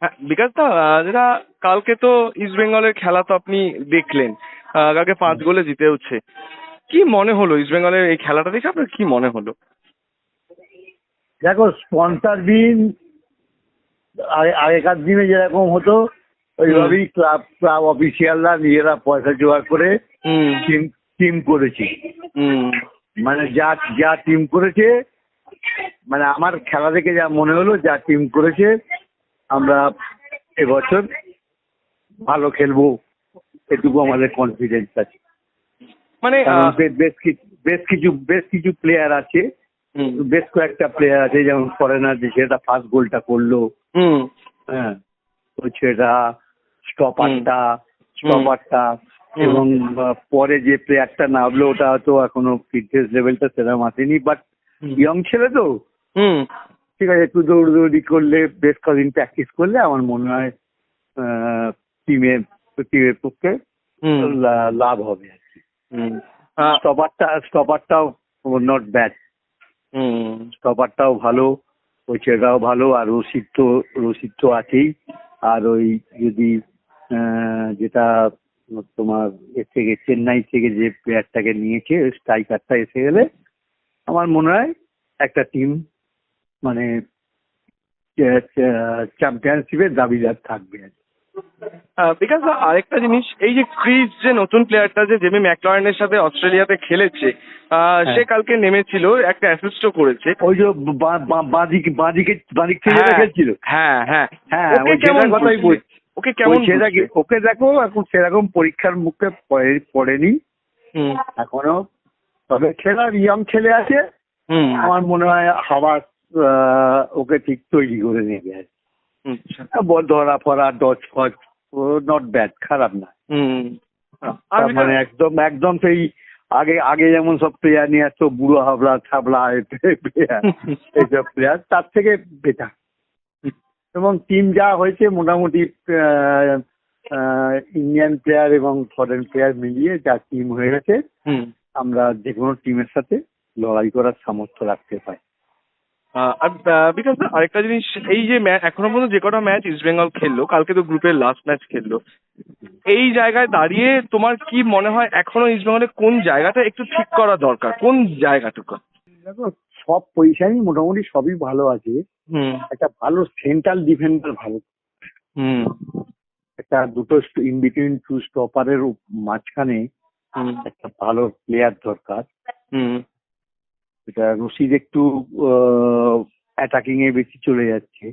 হ্যাঁ, বিকাশ দা, যেটা কালকে তো ইস্ট বেঙ্গলের খেলা তো আপনি দেখলেন, কালকে 5 গোলে জিতে হচ্ছে। কি মনে হলো ইস্ট বেঙ্গলের এই খেলাটা দেখে আপনার কি মনে হলো? দেখো, স্পন্সর বিন আগেকার দিনে যেরকম হতো ওইভাবেই ক্লাব অফিসিয়ালরা নিজেরা পয়সা জোগাড় করে হুম টিম করেছে। হুম মানে যা টিম করেছে, মানে আমার খেলা দেখে যা মনে হলো, যা টিম করেছে আমরা এবছর ভালো খেলবো, এটুকু আমাদের কনফিডেন্স আছে। মানে কারণ বেশ কিছু প্লেয়ার আছে, হুম বেশ কয়েকটা প্লেয়ার আছে, যেমন ফরেনার যে ছেলেটা ফার্স্ট গোলটা করলো, হুম হ্যাঁ, ওই ছেলেটা স্টপারটা হুম এবং পরে যে প্লেয়ারটা নামলো ওটা হয়তো এখনো ফিটনেস লেভেলটা সেরকম আসেনি, বাট ইয়ং ছেলে তো, হুম ঠিক আছে, একটু দৌড়দৌড়ি করলে, বেশ কদিন প্র্যাকটিস করলে আমার মনে হয় টিমের পক্ষে হুম লাভ হবে আর কি। হুম স্টপারটাও নট ব্যাড, হুম স্টপারটাও ভালো, ওই ছেলেটাও ভালো, আর রশিদ তো আছেই। আর ওই যদি যেটা তোমার এর থেকে চেন্নাই থেকে যে প্লেয়ারটাকে নিয়েছে, স্ট্রাইকারটা এসে গেলে আমার মনে হয় একটা টিম মানে চ্যাম্পিয়নশিপের দাবিদার থাকবে। বিকজ আরেকটা জিনিস, এই যে ক্রিস যে নতুন প্লেয়ারটা যে জেমি ম্যাকলারেনের সাথে অস্ট্রেলিয়াতে খেলেছে, সে কালকে নেমেছিল, একটা অ্যাসিস্টও করেছে। ওই যে বাঁদিক থেকে হ্যাঁ খেলছিল, হ্যাঁ হ্যাঁ হ্যাঁ, ওকে ওই কেমন ছেলেটার কথাই বুঝলে? বলছি। ওকে কেমন বুঝলে? ওকে দেখো, এখন সেরকম পরীক্ষার মুখে পড়েনি হুম এখনো, তবে খেলার ইয়ং ছেলে আছে, হুম আমার মনে হয় হাওয়ার্ড ওকে ঠিক তৈরি করে নেবে আর কি। আচ্ছা বল ধরা ফরা, ডচ ফচ, ও নট ব্যাড, খারাপ না। হুম আর তার মানে একদম সেই আগে যেমন সব প্লেয়ার নিয়ে আসতো, বুড়ো হাবলা ছাবলা প্লেয়ার, এইসব প্লেয়ার তার থেকে বেটার। এবং টিম যা হয়েছে মোটামুটি ইন্ডিয়ান প্লেয়ার এবং ফরেন প্লেয়ার মিলিয়ে যা টিম হয়ে গেছে, হুম আমরা যে কোনো টিমের সাথে লড়াই করার সামর্থ্য রাখতে পারি। আর বিকজ আরেকটা জিনিস, এই যে এখনো পর্যন্ত যে কটা ম্যাচ ইস্ট বেঙ্গল খেললো, কালকে তো গ্রুপের লাস্ট ম্যাচ খেললো, এই জায়গায় দাঁড়িয়ে তোমার কি মনে হয় এখনো ইস্ট বেঙ্গলের কোন জায়গাটা একটু ঠিক করা দরকার, কোন জায়গাটুকু? দেখো, সব পজিশনই মোটামুটি সবই ভালো আছে। হুম একটা ভালো সেন্ট্রাল ডিফেন্ডার ভালো, হুম একটা দুটো ইন বিটুইন টু স্টপারের মাঝখানে হুম একটা ভালো প্লেয়ার দরকার। হুম এটা রশিদ একটু অ্যাটাকিং এ বেশি চলে যাচ্ছে,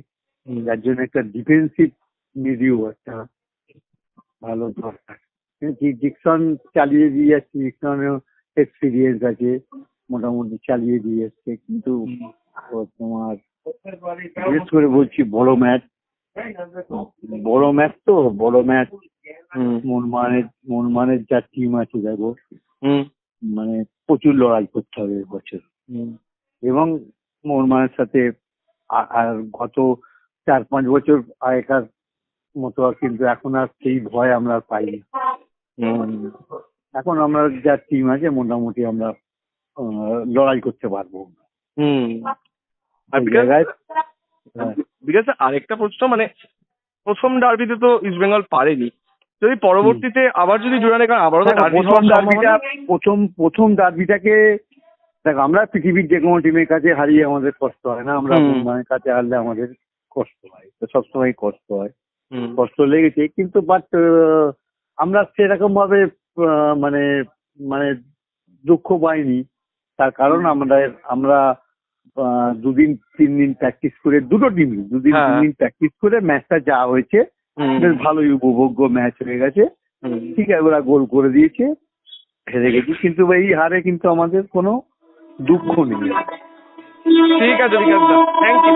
যার জন্য একটা ডিফেন্সিভ মিডিও একটা ভালো দরকার। ডিকসন চালিয়ে দিয়ে যাচ্ছে, ডিকসনেও এক্সপিরিয়েন্স আছে, মোটামুটি চালিয়ে দিয়ে যাচ্ছে, কিন্তু তোমার বিশেষ করে বলছি বড় ম্যাচ মনমানের যা টিম আছে দেখো, হুম মানে প্রচুর লড়াই করতে হবে এবছর। হুম এবং মোহনবাগানের সাথে আর গত 4-5 বছর আগেকার মতো কিন্তু এখন আর সেই ভয় আমরা আর পাই না। এখন আমরা যা টিম আছে মোটামুটি আমরা লড়াই করতে পারবো হুম আর এই জায়গায়। বিকজ আরেকটা প্রশ্ন, মানে প্রথম ডার্বিতে তো ইস্ট বেঙ্গল পারেনি, যদি পরবর্তীতে আবার যদি জোড়া নেই, কারণ আবারও তো ডার্বি হওয়ার সম্ভাবনা। প্রথম ডার্বিটাকে দেখ, আমরা পৃথিবীর যে কোনো টিমের কাছে হারিয়ে আমাদের কষ্ট হয় না, আমরা মোহনবাগানের কাছে হারলে আমাদের কষ্ট হয়, তো সবসময় কষ্ট হয়, কষ্ট লেগেছে, কিন্তু বাট আমরা সেরকম ভাবে মানে মানে দুঃখ পাইনি। তার কারণ আমরা 2-3 দিন প্র্যাকটিস করে, দুটো টিমই 2-3 দিন প্র্যাকটিস করে ম্যাচটা যা হয়েছে বেশ ভালোই উপভোগ্য ম্যাচ হয়ে গেছে। ঠিক আছে, ওরা গোল করে দিয়েছে, হেরে গেছি, কিন্তু এই হারে কিন্তু আমাদের কোনো দুঃখ নেই। ঠিক আছে বিকাশ দা, থ্যাংক ইউ।